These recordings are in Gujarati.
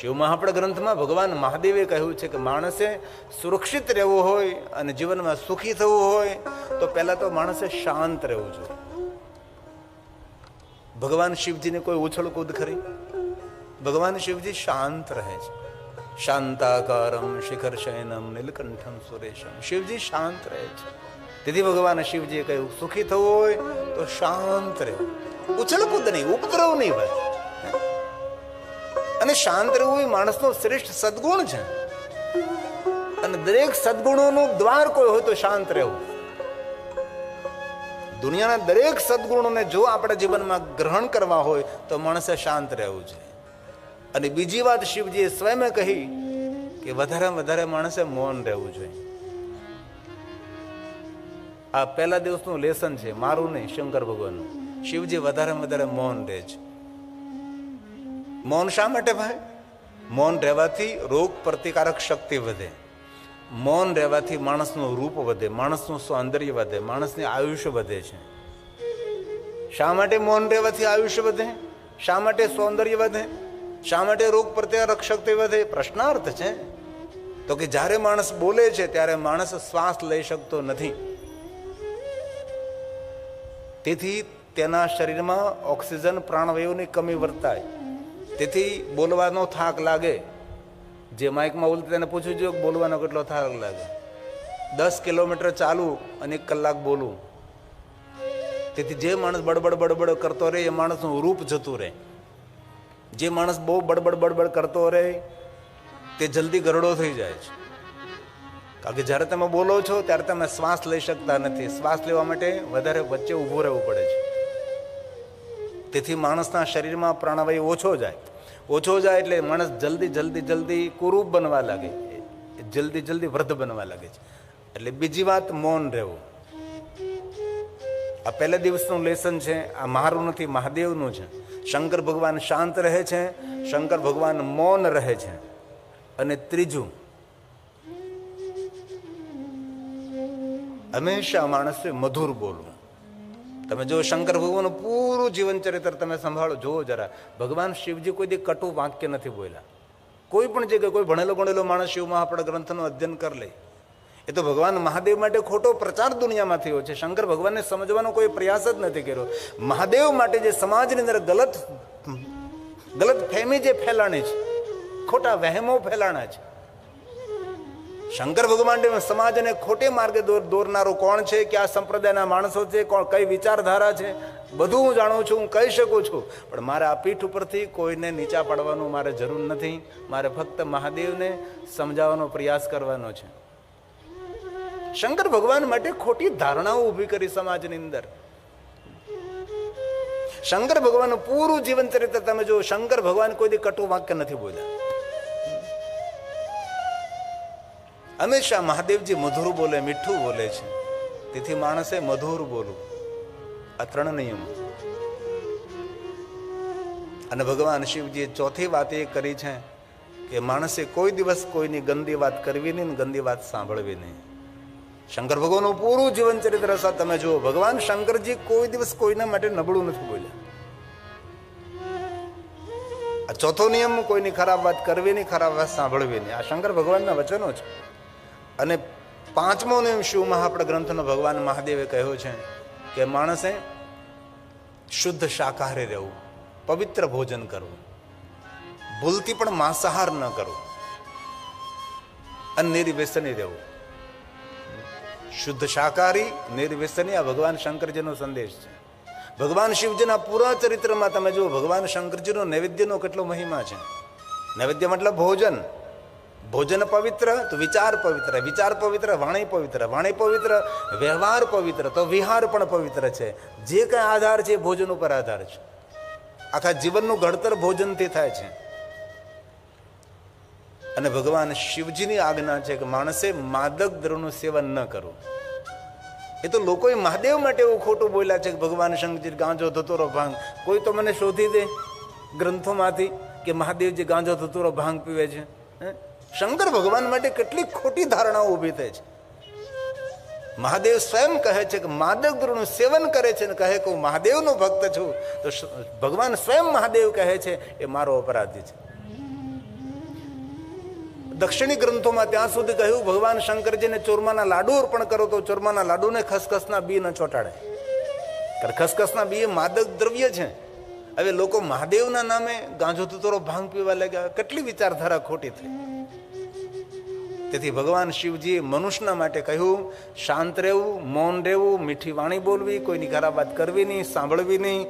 શિવ મહાપડ ગ્રંથમાં ભગવાન મહાદેવે કહ્યું છે કે માણસે સુરક્ષિત રહેવું હોય અને જીવનમાં સુખી થવું હોય તો પહેલા તો માણસે શાંત રહેવું જોઈએ. ભગવાન શિવજીને કોઈ ઉછળકૂદ ખરી? ભગવાન શિવજી શાંત રહે છે. શાંતાકારમ શિખર શયનમ નીલકંઠમ સુરેશમ. શિવજી શાંત રહે છે. તેથી ભગવાન શિવજીએ કહ્યું સુખી થવું હોય તો શાંત રહેવું, ઉછળકૂદ નહીં, ઉપદ્રવ નહીં ભાઈ. અને શાંત રહેવું એ માણસનો શ્રેષ્ઠ સદગુણ છે. અને દરેક સદગુણોનું દ્વાર કોઈ હોય તો શાંત રહેવું. દુનિયાના દરેક સદગુણોને જો આપણા જીવનમાં ગ્રહણ કરવા હોય તો માણસે શાંત રહેવું છે. અને બીજી વાત શિવજીએ સ્વયં કહી કે વધારે માણસે મૌન રહેવું જોઈએ. આ પહેલા દિવસનું લેસન છે, મારું નહીં, શંકર ભગવાનનું. શિવજી વધારે મૌન રહે છે. મૌન શા માટે ભાઈ? મૌન રહેવાથી રોગ પ્રતિકારક શક્તિ વધે. મૌન રહેવાથી માણસનું રૂપ વધે, માણસનું સૌંદર્ય વધે, માણસની આયુષ્ય વધે છે. શા માટે મૌન રહેવાથી આયુષ્ય વધે? શા માટે સૌંદર્ય વધે? શા માટે રોગ પ્રતિકારક શક્તિ વધે? પ્રશ્નાર્થ છે. તો કે જ્યારે માણસ બોલે છે ત્યારે માણસ શ્વાસ લઈ શકતો નથી. તેથી તેના શરીરમાં ઓક્સિજન પ્રાણવાયુની કમી વર્તાય. તેથી બોલવાનો થાક લાગે. જે માઇકમાં બોલતા તેને પૂછવું જોઈએ બોલવાનો કેટલો થાક લાગે. 10 કિલોમીટર ચાલવું અને 1 કલાક બોલવું. તેથી જે માણસ બડબડ કરતો રહે એ માણસનું રૂપ જતું રહે. જે માણસ બહુ બડબડ કરતો રહે તે જલ્દી ગરડો થઈ જાય છે. કારણ કે જ્યારે તમે બોલો છો ત્યારે તમે શ્વાસ લઈ શકતા નથી. શ્વાસ લેવા માટે વધારે વચ્ચે ઊભું રહેવું પડે છે. તેથી માણસના શરીરમાં પ્રાણવાયુ ઓછો જાય એટલે માણસ જલ્દી કુરૂપ બનવા લાગે, જલ્દી વૃદ્ધ બનવા લાગે છે. એટલે બીજી વાત મૌન રહેવું. આ પહેલા દિવસનું લેસન છે. આ મારું નથી, મહાદેવનું છે. શંકર ભગવાન શાંત રહે છે, શંકર ભગવાન મૌન રહે છે. અને ત્રીજું, હંમેશા માણસે મધુર બોલવું. તમે જો શંકર ભગવાનનું પૂરું જીવન ચરિત્ર તમે સંભાળો, જુઓ જરા. ભગવાન શિવજી કોઈ દી કટુ વાક્ય નથી બોલ્યા. કોઈ પણ જગ્યાએ કોઈ ભણેલો માણસ શિવ મહાપડ ગ્રંથનું અધ્યયન કરી લે. એ તો ભગવાન મહાદેવ માટે ખોટો પ્રચાર દુનિયામાં થયો છે. શંકર ભગવાનને સમજવાનો કોઈ પ્રયાસ જ નથી કર્યો. મહાદેવ માટે જે સમાજની અંદર ગલત ફહેમી જે ફેલાણી છે, ખોટા વહેમો ફેલાણા છે. શંકર ભગવાન સમાજને ખોટે માર્ગે દોરનારો કોણ છે, કયા સંપ્રદાયના માણસો છે, કઈ વિચારધારા છે, બધું હું જાણું છું, હું કહી શકું છું. પણ મારે આ પીઠ ઉપરથી કોઈને નીચા પાડવાનું મારે જરૂર નથી. મારે ફક્ત મહાદેવને સમજાવવાનો પ્રયાસ કરવાનો છે. શંકર ભગવાન માટે ખોટી ધારણાઓ ઊભી કરી સમાજની અંદર. શંકર ભગવાનનું પૂરું જીવન ચરિત્ર તમે જો, શંકર ભગવાન કોઈ દી કટુ વાક્ય નથી બોલ્યા. હંમેશા મહાદેવજી મધુર બોલે, મીઠું બોલે છે. તેથી માણસે મધુર બોલવું. આ 3 નિયમો. અને ભગવાન શિવજીએ ચોથી વાત એ કરી છે કે માણસે કોઈ દિવસ કોઈની ગંદી વાત કરવી નહીં, ગંદી વાત સાંભળવી નહીં. શંકર ભગવાનનું પૂરું જીવન ચરિત્ર તમે જુઓ, ભગવાન શંકરજી કોઈ દિવસ કોઈના માટે નબળું નથી બોલ્યા. આ ચોથો નિયમ, કોઈની ખરાબ વાત કરવી નહીં, ખરાબ વાત સાંભળવી નહીં. આ શંકર ભગવાનના વચનો છે. અને 5મો નિયમ શિવ મહાપડ ગ્રંથનો ભગવાન મહાદેવે કહ્યો છે કે માણસે શુદ્ધ શાકાહારી રહેવું, પવિત્ર ભોજન કરવું, ભૂલથી પણ માંસાહાર ન કરવું, અને નિર્વ્યસની રહેવું. શુદ્ધ શાકાહારી, નિર્વ્યસની, આ ભગવાન શંકરજીનો સંદેશ છે. ભગવાન શિવજીના પૂરા ચરિત્રમાં તમે જુઓ, ભગવાન શંકરજીનો નૈવેદ્યનો કેટલો મહિમા છે. નૈવેદ્ય મતલબ ભોજન. ભોજન પવિત્ર તો વિચાર પવિત્ર, વિચાર પવિત્ર વાણી પવિત્ર, વાણી પવિત્ર વ્યવહાર પવિત્ર તો વિહાર પણ પવિત્ર છે. જે કંઈ આધાર છે એ ભોજન ઉપર આધાર છે. આખા જીવનનું ઘડતર ભોજનથી થાય છે. અને ભગવાન શિવજીની આજ્ઞા છે કે માણસે માદક દ્રવ્યનું સેવન ન કરવું. એ તો લોકોએ મહાદેવ માટે એવું ખોટું બોલ્યા છે કે ભગવાન શંકરજી ગાંજો ધતુરો ભાંગ. કોઈ તો મને શોધી દે ગ્રંથોમાંથી કે મહાદેવજી ગાંજો ધતુરો ભાંગ પીવે છે. શંકર ભગવાન માટે કેટલી ખોટી ધારણાઓ ઊભી થઈ છે. મહાદેવ સ્વયં કહે છે કે માદક દ્રવ્યનું સેવન કરે છે અને કહે કે હું મહાદેવનો ભક્ત છું. તો ભગવાન સ્વયં મહાદેવ કહે છે એ મારો અપરાધી છે. દક્ષિણી ગ્રંથોમાં ત્યાં સુધી કહ્યું ભગવાન શંકરજીને ચોરમાના લાડુ અર્પણ કરો તો ચોરમાના લાડુને ખસખસના બી ન ચોંટાડે. ખસખસના બી એ માદક દ્રવ્ય છે. હવે લોકો મહાદેવના નામે ગાંજો તુતરો ભાંગ પીવા લાગ્યા. કેટલી વિચારધારા ખોટી થઈ. તેથી ભગવાન શિવજીએ મનુષ્યના માટે કહ્યું શાંત રહેવું, મૌન રહેવું, મીઠી વાણી બોલવી, કોઈની ખરાબ વાત કરવી નહીં, સાંભળવી નહીં,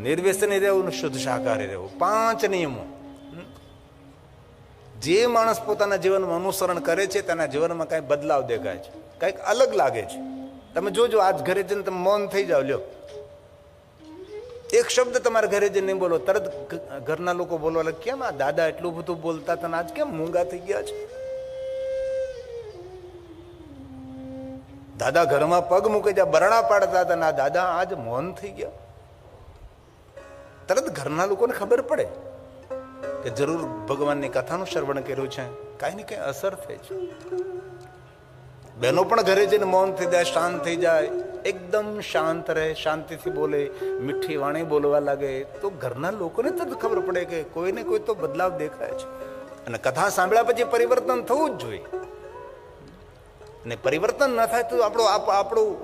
નિર્વ્યસની રહેવું, શુદ્ધ શાકાહારી રહેવું. 5 નિયમો. જે માણસ પોતાના જીવનમાં અનુસરણ કરે છે તેના જીવનમાં કાંઈ બદલાવ દેખાય છે, કાંઈક અલગ લાગે છે. તમે જોજો, આજ ઘરે જઈને તમે મૌન થઈ જાવ. લ્યો, એક શબ્દ તમારા ઘરે જઈને નહીં બોલો, તરત ઘરના લોકો બોલવા લાગે, કેમ આ દાદા એટલું બધું બોલતા હતા આજ કેમ મૂંગા થઈ ગયા છે? દાદા ઘરમાં પગ મૂકી જાય, બરણા પાડતા હતા, ના દાદા આજ મૌન થઈ ગયા. તરત ઘરના લોકોને ખબર પડે કે જરૂર ભગવાનની કથાનું શ્રવણ કર્યું છે, કાંઈ ને કાંઈ અસર થાય છે. બહેનો પણ ઘરે જઈને મૌન થઈ જાય, શાંત થઈ જાય, એકદમ શાંત રહે, શાંતિથી બોલે, મીઠી વાણી બોલવા લાગે, તો ઘરના લોકોને તરત ખબર પડે કે કોઈને કોઈ તો બદલાવ દેખાય છે. અને કથા સાંભળ્યા પછી પરિવર્તન થવું જ જોઈએ. અને પરિવર્તન ન થાય તો આપણું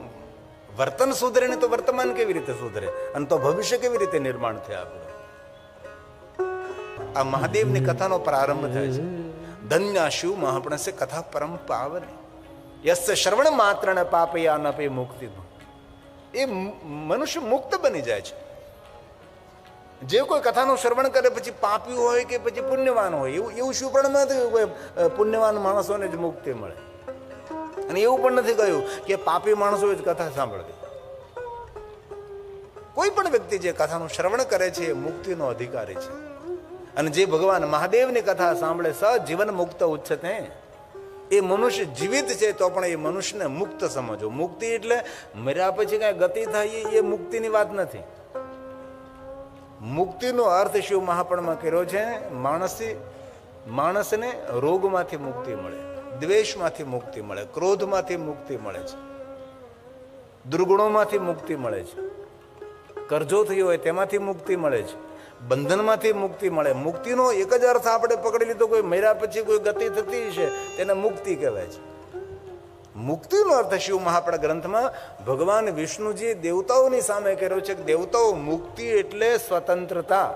વર્તન સુધરે ને તો વર્તમાન કેવી રીતે સુધરે, અને તો ભવિષ્ય કેવી રીતે નિર્માણ થાય આપણું. આ મહાદેવની કથાનો પ્રારંભ થાય છે. ધન્ય શિવ મહાપણસે કથા પરમ પાવન યસ્ય શ્રવણ માત્ર ને પાપયા ન પે મુક્તિ. એ મનુષ્ય મુક્ત બની જાય છે. જે કોઈ કથાનું શ્રવણ કરે પછી પાપી હોય કે પછી પુણ્યવાન હોય, એવું શું પણ નથી પુણ્યવાન માણસોને જ મુક્તિ મળે. અને એવું પણ નથી કહ્યું કે પાપી માણસો જ કથા સાંભળે. કોઈ પણ વ્યક્તિ જે કથાનું શ્રવણ કરે છે એ મુક્તિનો અધિકારી છે. અને જે ભગવાન મહાદેવની કથા સાંભળે સજીવન મુક્ત ઉચ્ચતે. એ મનુષ્ય જીવિત છે તો પણ એ મનુષ્યને મુક્ત સમજો. મુક્તિ એટલે મર્યા પછી કઈ ગતિ થાય એ મુક્તિની વાત નથી. મુક્તિનો અર્થ શિવ મહાપણમાં કર્યો છે, માણસને રોગમાંથી મુક્તિ મળે, દ્વેષમાંથી મુક્તિ મળે, ક્રોધમાંથી મુક્તિ મળે છે, દુર્ગુણોમાંથી મુક્તિ મળે છે, કરજો થયો હોય તેમાંથી મુક્તિ મળે છે, બંધનમાંથી મુક્તિ મળે. મુક્તિનો એક જ અર્થ આપણે પકડી લીધો, કોઈ મર્યા પછી કોઈ ગતિ થતી છે તેને મુક્તિ કહેવાય છે. મુક્તિનો અર્થ શિવ મહાપણ ગ્રંથમાં ભગવાન વિષ્ણુજી દેવતાઓની સામે કર્યો છે કે દેવતાઓ મુક્તિ એટલે સ્વતંત્રતા,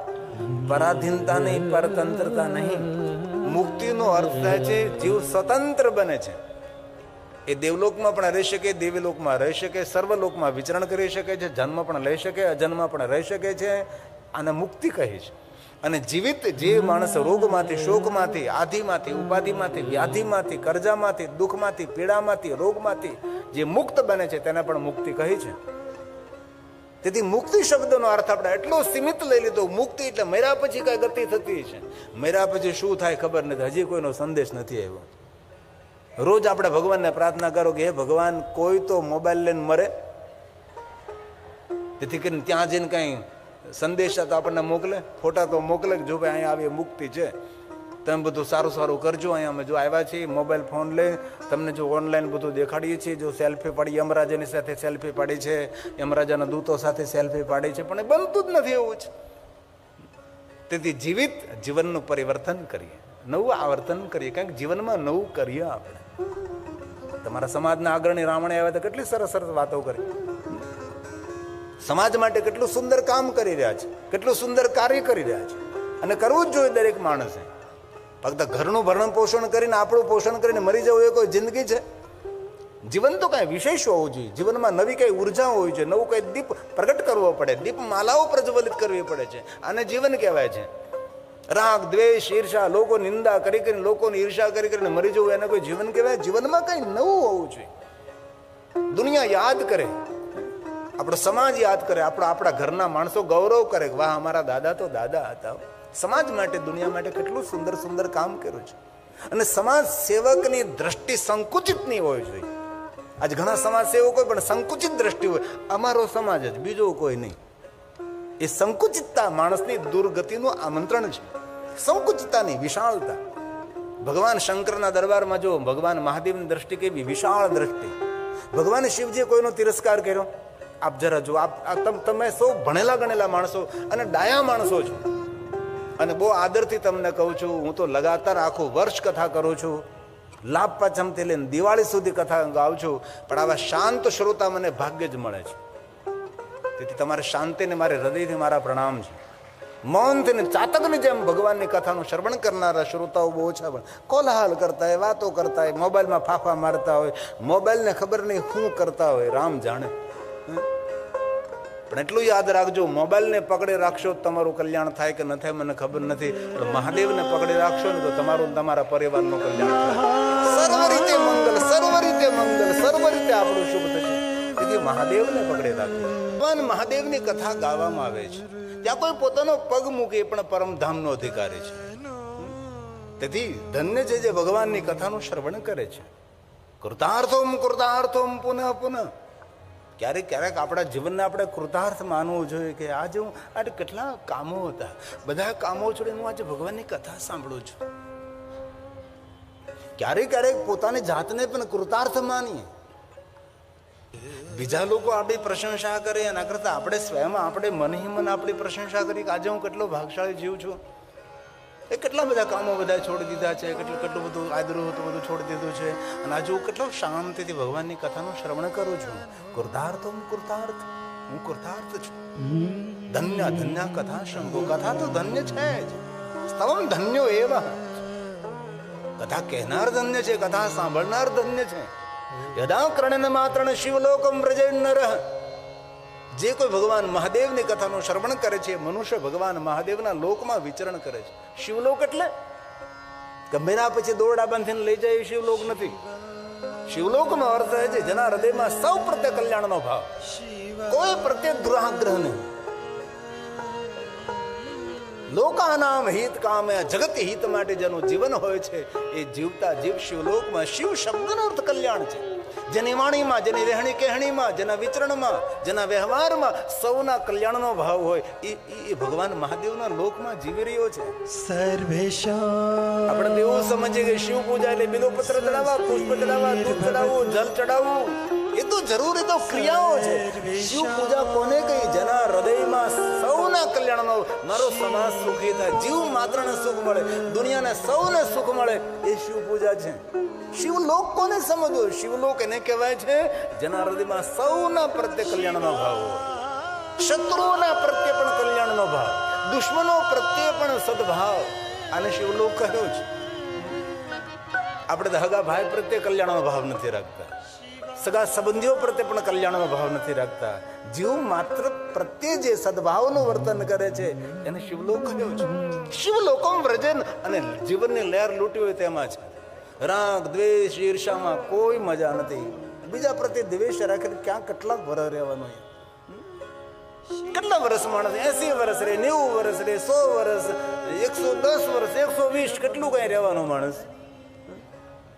પરાધીનતા નહીં, પરતંત્રતા નહીં. મુક્તિનો અર્થ થાય છે જીવ સ્વતંત્ર બને છે. એ દેવલોકમાં પણ રહી શકે, દેવીલોકમાં રહી શકે, સર્વલોકમાં વિચરણ કરી શકે છે, જન્મ પણ લઈ શકે, અજન્મ પણ રહી શકે છે. આને મુક્તિ કહી છે. અને જીવિત જે માણસ રોગમાંથી, શોકમાંથી, આધિમાંથી, ઉપાધિમાંથી, વ્યાધિમાંથી, કરજામાંથી, દુઃખમાંથી, પીડામાંથી, રોગમાંથી જે મુક્ત બને છે તેને પણ મુક્તિ કહી છે. તેથી મુક્તિ શબ્દનો અર્થ આપણે એટલો સીમિત લઈ લીધો. મુક્તિ એટલે મર્યા પછી કઈ ગતિ થતી છે, મર્યા પછી શું થાય ખબર નથી, હજી કોઈનો સંદેશ નથી આવ્યો. રોજ આપણે ભગવાનને પ્રાર્થના કરો કે હે ભગવાન, કોઈ તો મોબાઈલ લઈને મરે, જેથી કરીને ત્યાં જઈને કઈ સંદેશા તો આપણને મોકલે, ફોટા તો મોકલે કે જો ભાઈ અહીંયા આવી મુક્તિ છે, તમે બધું સારું સારું કરજો. અહીંયા અમે જો આવ્યા છીએ, મોબાઈલ ફોન લઈ તમને જો ઓનલાઈન બધું દેખાડીએ છીએ, જો સેલ્ફી પાડી, યમરાજાની સાથે સેલ્ફી પાડી છે, યમરાજાના દૂતો સાથે સેલ્ફી પાડી છે, પણ એ બનતું જ નથી એવું છે. તેથી જીવિત જીવનનું પરિવર્તન કરીએ, નવું આવર્તન કરીએ, કંઈક જીવનમાં નવું કરીએ. આપણે તમારા સમાજના અગ્રણી રામણે આવ્યા તો કેટલી સરસ સરસ વાતો કરી, સમાજ માટે કેટલું સુંદર કામ કરી રહ્યા છે, કેટલું સુંદર કાર્ય કરી રહ્યા છે. અને કરવું જ જોઈએ દરેક માણસે. ફક્ત ઘરનું ભરણ પોષણ કરીને, આપણું પોષણ કરીને મરી જવું એ કોઈ જિંદગી છે? જીવન તો કાંઈ વિશેષ હોવું જોઈએ. જીવનમાં નવી કઈ ઉર્જા હોવી જોઈએ, નવું કઈ દીપ પ્રગટ કરવો પડે, દીપ માલાઓ પ્રજ્વલિત કરવી પડે છે. આને જીવન કહેવાય છે. રાગ, દ્વેષ, ઈર્ષા, લોકો નિંદા કરી કરીને, લોકોની ઈર્ષા કરી કરીને મરી જવું એને કોઈ જીવન કહેવાય? જીવનમાં કઈ નવું હોવું જોઈએ. દુનિયા યાદ કરે, આપણો સમાજ યાદ કરે, આપણા ઘરના માણસો ગૌરવ કરે કે વાહ, અમારા દાદા તો દાદા હતા. સમાજ માટે, દુનિયા માટે કેટલું સુંદર સુંદર કામ કર્યું છે. અને સમાજ સેવકની દ્રષ્ટિ સંકુચિત નહીં હોવી જોઈએ. આજે ઘણા સમાજ સેવકો પણ સંકુચિત દ્રષ્ટિ હોય, અમારો સમાજ જ, બીજો કોઈ નહીં. એ સંકુચિતતા માણસની દુર્ગતિનું આમંત્રણ છે. સંકુચિતતાની વિશાળતા. ભગવાન શંકરના દરબારમાં જો ભગવાન મહાદેવની દ્રષ્ટિ કેવી વિશાળ દ્રષ્ટિ. ભગવાન શિવજીએ કોઈનો તિરસ્કાર કર્યો? આપ જરા જો, તમે સૌ ભણેલા ગણેલા માણસો અને ડાયા માણસો છો, અને બહુ આદરથી તમને કહું છું, હું તો લગાતાર આખું વર્ષ કથા કરું છું, લાભ પાંચમથી લઈને દિવાળી સુધી કથા ગાઉં છું, પણ આવા શાંત શ્રોતા મને ભાગ્ય જ મળે છે. તેથી તમારે શાંતિને મારે હૃદયથી મારા પ્રણામ છે. મૌનથી ને ચાતકની જેમ ભગવાનની કથાનું શ્રવણ કરનારા શ્રોતાઓ બહુ ઓછા, પણ કોલાહલ કરતા હોય, વાતો કરતા હોય, મોબાઈલમાં ફાફા મારતા હોય, મોબાઈલને ખબર નહીં શું કરતા હોય, રામ જાણે. પણ એટલું યાદ રાખજો, મોબાઈલને પકડી રાખશો તમારું કલ્યાણ થાય કે ન થાય મને ખબર નથી, પણ મહાદેવને પકડી રાખશો ને તો તમારું તમારા પરિવારનું કલ્યાણ થાય. સર્વ રીતે મંગલ, સર્વ રીતે મંગલ, સર્વ રીતે આપણું શુભ થશે. તેથી મહાદેવને પકડી રાખજો. ભગવાન મહાદેવની કથા ગાવામાં આવે છે, ત્યાં કોઈ પોતાનો પગ મૂકે પણ પરમધામનો અધિકારી છે. તેથી ધન્ય છે જે ભગવાનની કથાનું શ્રવણ કરે છે. કૃતાર્થોમ કૃતાર્થોમ પુનઃ પુનઃ. ક્યારેક ક્યારેક આપણા જીવનને આપણે કૃતાર્થ માનવું જોઈએ કે આજે હું આજે કેટલા કામો હતા, બધા કામો છોડીને હું આજે ભગવાનની કથા સાંભળું છું. ક્યારેક ક્યારેક પોતાની જાતને પણ કૃતાર્થ માનીએ. બીજા લોકો આપણી પ્રશંસા કરે એના કરતા આપણે સ્વયં આપણે મન આપણી પ્રશંસા કરી કે આજે હું કેટલો ભાગશાળી જીવ છું. એ કેટલા બધા કામો બધા છોડી દીધા છે, કેટલું બધું આદરું હતું બધું છોડી દીધું છે, અને આજે હું કેટલો શાંતિથી ભગવાનની કથાનું શ્રવણ કરું છું. કૃતાર્થ હું કૃતાર્થ, હું કૃતાર્થ છું. ધન્ય ધન્ય કથા શંભો. કથા તો ધન્ય છે જ. સ્તવમ ધન્યો એવા. કથા કહેનાર ધન્ય છે, કથા સાંભળનાર ધન્ય છે. યદા કર્ણન માત્ર શિવલોકમ વ્રજે નરઃ. જે કોઈ ભગવાન મહાદેવની કથાનું શ્રવણ કરે છે, મનુષ્ય ભગવાન મહાદેવના લોકમાં વિચરણ કરે છે. શિવલોક એટલે ગંભીરા પછી દોરડા બાંધીને લઈ જાય એ શિવલોક નથી. શિવલોકનો અર્થ છે જેના હૃદયમાં સૌ પ્રત્યે કલ્યાણનો ભાવ, કોઈ પ્રત્યે દ્રોહાગ્રહ નહીં. લોકાનામ હિત કામે, જગત હિત માટે જેનું જીવન હોય છે એ જીવતા જીવ શિવલોકમાં. શિવ શબ્દનો અર્થ કલ્યાણ છે. જેની વાણીમાં, જેની વહેણી કહેણીમાં, જેના વિચરણમાં, જેના વ્યવહારમાં સૌના કલ્યાણનો ભાવ હોય એ ભગવાન મહાદેવના લોકમાં જીવી રહ્યો છે. આપણે તો એવું સમજીએ કે શિવ પૂજા એટલે બિલોપત્ર ચડાવવા, પુષ્પ ચડાવવા, દૂધ ચડાવવું, જલ ચડાવવું, એ તો જરૂર, એ તો ક્રિયાઓ છે. શિવ પૂજા કોને કહી? જેના હૃદયમાં સૌના કલ્યાણનો, મારો સમાજ સુખી થાય, જીવ માત્રને સુખ મળે, દુનિયાને સૌને સુખ મળે, એ શિવ પૂજા છે. શિવલોક કોને સમજો? શિવલોક એને કહેવાય છે જેના હૃદયમાં સૌના પ્રત્યે કલ્યાણનો ભાવ હોય, શત્રુઓના પ્રત્યે પણ કલ્યાણનો ભાવ, દુશ્મનો પ્રત્યે પણ સદભાવ. આને શિવલોક કહ્યો છે. આપણે તો હગા ભાઈ પ્રત્યે કલ્યાણનો ભાવ નથી રાખતા, સગા સંબંધીઓ પ્રત્યે પણ કલ્યાણનો ભાવ નથી રાખતા. જીવ માત્ર પ્રત્યે જે સદભાવનું વર્તન કરે છે એને શિવલોક કહ્યો છે. શિવલોકમ વ્રજન. અને જીવનની લહેર લૂંટી હોય તેમાં છે. રાગ દ્વેષ ઈર્ષામાં કોઈ મજા નથી. બીજા પ્રત્યે દ્વેષ રાખે ક્યાં કેટલા વર્ષ રહેવાનું? કેટલા વર્ષ માણસ 80 વર્ષ રહે, 90 વર્ષ રહે, 100 વર્ષ, 110 વર્ષ, 120, કેટલું કઈ રહેવાનું માણસ?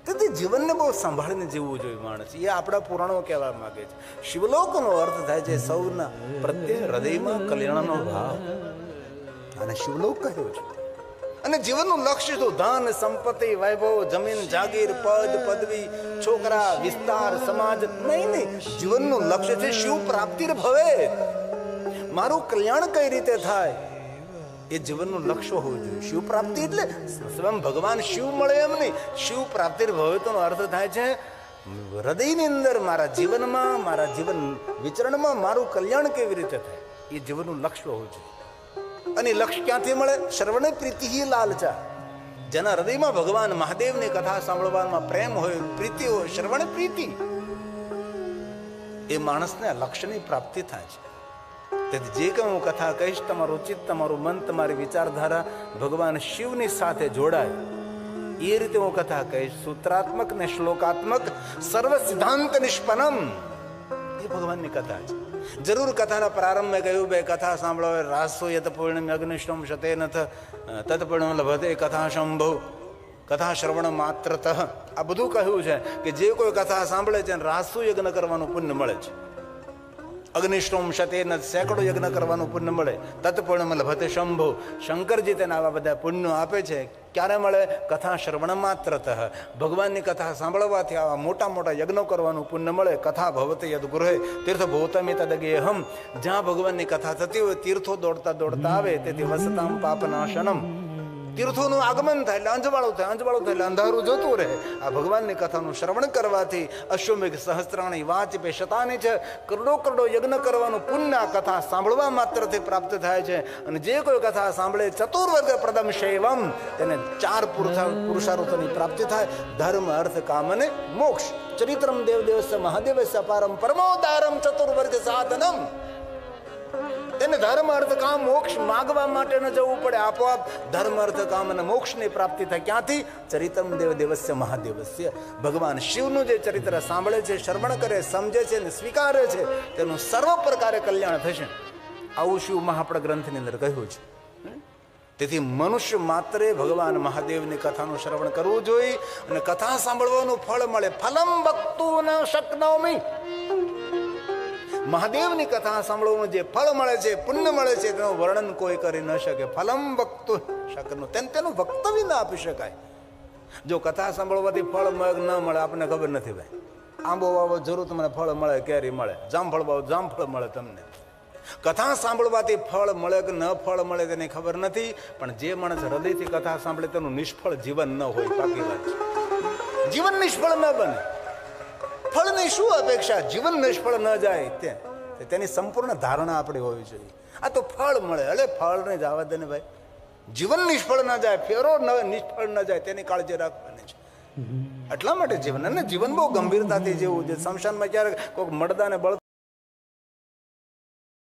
તેથી જીવનને બહુ સંભાળીને જીવવું જોઈએ માણસ. એ આપણા પુરાણો કહેવા માંગે છે. શિવલોકનો અર્થ થાય છે સૌના પ્રત્યે હૃદયમાં કલ્યાણનો ભાવ, અને શિવલોક કહ્યો છે. અને જીવનનું લક્ષ્ય તો ધન, સંપત્તિ, વૈભવ, જમીન, જાગીર, પદ, પદવી, છોકરા, વિસ્તાર, સમાજ નહીં. જીવનનું લક્ષ્ય છે શિવ પ્રાપ્તિ ભવે. મારું કલ્યાણ કઈ રીતે થાય એ જીવનનું લક્ષ્ય હોવું જોઈએ. શિવ પ્રાપ્તિ એટલે સ્વયં ભગવાન શિવ મળે એમ નહીં. શિવ પ્રાપ્તિ ભવે તો અર્થ થાય છે હૃદયની અંદર, મારા જીવનમાં, મારા જીવન વિચરણમાં મારું કલ્યાણ કેવી રીતે થાય એ જીવનનું લક્ષ્ય હોવું જોઈએ. અને લક્ષ્ય ક્યાંથી મળે? શ્રવણ પ્રીતિ લાલચા. જેના હૃદયમાં ભગવાન મહાદેવની કથા સાંભળવામાં પ્રેમ હોય, પ્રીતિ હોય, શ્રવણ પ્રીતિ, એ માણસને લક્ષ્યની પ્રાપ્તિ થાય છે. તેથી જે કંઈ હું કથા કહીશ, તમારું ચિત્ત, તમારું મન, તમારી વિચારધારા ભગવાન શિવની સાથે જોડાય એ રીતે હું કથા કહીશ. સૂત્રાત્મક ને શ્લોકાત્મક, સર્વ સિદ્ધાંત નિષ્પન્નમ, એ ભગવાનની કથા છે. જરૂર કથાના પ્રારંભમાં કહ્યું બે કથા સાંભળો, રાસો યત પૂર્ણમ અગ્નિષ્ટમ શતે નથ તત્પૂર્ણમ લભતે કથા શંભો, કથા શ્રવણ માત્રતઃ. આ બધું કહ્યું છે કે જે કોઈ કથા સાંભળે છે રાસુ યજ્ઞ કરવાનું પુણ્ય મળે છે. અગ્નિષ્ટોમ શતેન સેંકડો યજ્ઞ કરવાનું પુણ્ય મળે. તત્પુણ્યમ લભતે શંભુ. શંકરજી તેને આવા બધા પુણ્યો આપે છે. ક્યારે મળે? કથા શ્રવણ માત્રતઃ. ભગવાનની કથા સાંભળવાથી આવા મોટા મોટા યજ્ઞો કરવાનું પુણ્ય મળે. કથા ભવતે યદ ગૃહે તીર્થ ભૂતમિ તદગેહમ. જ્યાં ભગવાનની કથા થતી હોય તીર્થો દોડતા દોડતા આવે. તેથી વસતામ પાપનાશનમ. તીર્થોનું આગમન થાય એટલે અંજવાળું થાય, અંજવાળું થાય એટલે અંધારું જતું રહે. આ ભગવાનની કથાનું શ્રવણ કરવાથી અશ્વમેઘ સહસ્ત્રાણી વાચપે શતાની છે. કરોડો કરોડો યજ્ઞ કરવાનું પુણ્ય આ કથા સાંભળવા માત્રથી પ્રાપ્ત થાય છે. અને જે કોઈ કથા સાંભળે ચતુર્વર્ગ પ્રદમ શૈવમ, તેને 4 પુરુષાર્થોની પ્રાપ્તિ થાય. ધર્મ અર્થ કામ અને મોક્ષ. ચરિત્રમ દેવદેવસ્ય મહાદેવસ્ય અપારમ પરમોદારમ ચતુર્વર્ગ સાધનમ. તેને ધર્મ અર્થ કામ મોક્ષ માગવા માટે ન જવું પડે. આપોઆપ ધર્મ અર્થ કામ અને મોક્ષની પ્રાપ્તિ થાય. ક્યાંથી? ચરિતમ દેવદેવસ્ય મહાદેવસ્ય. ભગવાન શિવનું જે ચરિત્ર સાંભળે છે, શ્રવણ કરે, સમજે છે અને સ્વીકારે છે, તેનું સર્વ પ્રકારે કલ્યાણ થશે. આવું શિવ મહાપડ ગ્રંથની અંદર કહ્યું છે. તેથી મનુષ્ય માત્રે ભગવાન મહાદેવની કથાનું શ્રવણ કરવું જોઈએ અને કથા સાંભળવાનું ફળ મળે. ફલમ વક્તુ ન શક્નોમિ. મહાદેવની કથા સાંભળવાનું જે ફળ મળે છે, પુણ્ય મળે છે, તેનું વર્ણન કોઈ કરી ન શકે. ફલમ વક્તુ શકનું. તેનું વક્તવ્ય ના આપી શકાય. જો કથા સાંભળવાથી ફળ ન મળે આપણને ખબર નથી. ભાઈ આંબો વાવો જરૂર તમને ફળ મળે, કેરી મળે. જામફળ વાવો જામફળ મળે તમને. કથા સાંભળવાથી ફળ મળે કે ન ફળ મળે તેની ખબર નથી. પણ જે માણસ હૃદયથી કથા સાંભળે તેનું નિષ્ફળ જીવન ન હોય. પાકી વાત છે. જીવન નિષ્ફળ ન બને. ફળની શું અપેક્ષા? જીવન નિષ્ફળ ન જાય તેની સંપૂર્ણ ધારણા આપણી હોવી જોઈએ. આ તો ફળ મળે, અરે ફળ ને જવા દે ને ભાઈ. જીવન નિષ્ફળ ન જાય, ફેરો નિષ્ફળ ન જાય તેની કાળજી રાખવાની છે. એટલા માટે જીવન, અને જીવન બહુ ગંભીરતાથી જેવું છે. શમશાનમાં ક્યારેક કોઈક મરદાને બળ